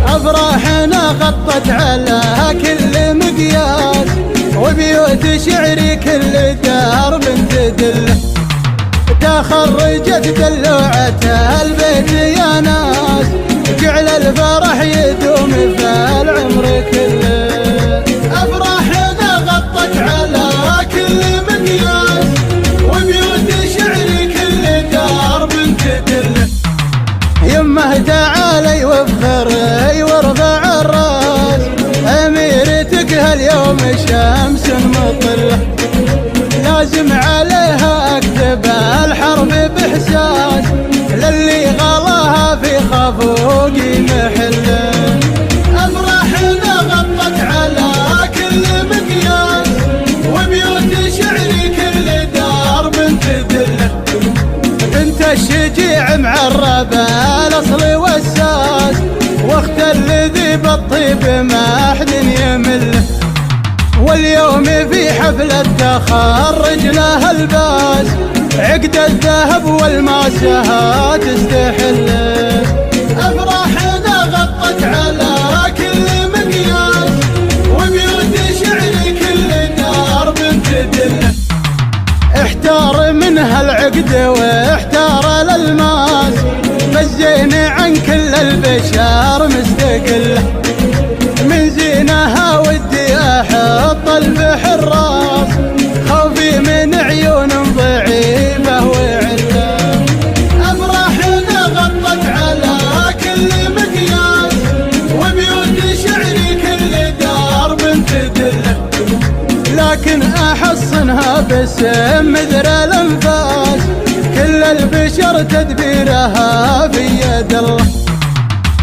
أفراحنا غطت على كل مقياس، وبيوت شعري كل درب تدله، تخرجت دلوعة البيت يا ناس، جعل الفرح يدوم في العمر كله. أفراحنا غطت على كل مقياس، وبيوت شعري كل درب تدله، يمه تعالي وافخري وارفع الراس، أميرتك هاليوم شمس مطلة، لازم عليها اكتب الحرف باحساس، للي غلاها في خفوقي محله. افراحنا غطت على كل مقياس، وبيوت شعري كل درب تدله، بنت الشجيع معربه الاصل والساس، واخت الذي بالطيب ما احد يمله، واليوم في حفلة تخرج لها الباس، عقد الذهب والماسها تستحل. أفراحنا غطت على كل مقياس، وبيوت شعري كل درب تدله، احتار منها العقد واحتار الالماس، بالزين عن كل البشر مستقله، من زينها ودي احط البحر راس، خوفي من عيون ضعيفه وعله. افراحنا غطت على كل مقياس، وبيوت شعري كل درب تدله، لكن احصنها باسم مثل الانفاس، كل البشر تدبيرها في يد الله،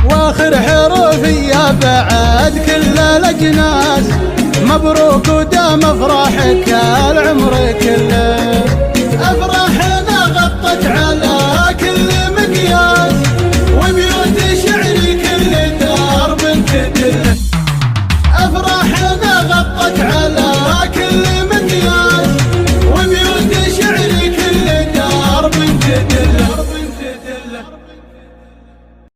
واخر حروفي بعد كل الاجناس، مبروك ودام افراحك العمر كله. افراحنا غطت على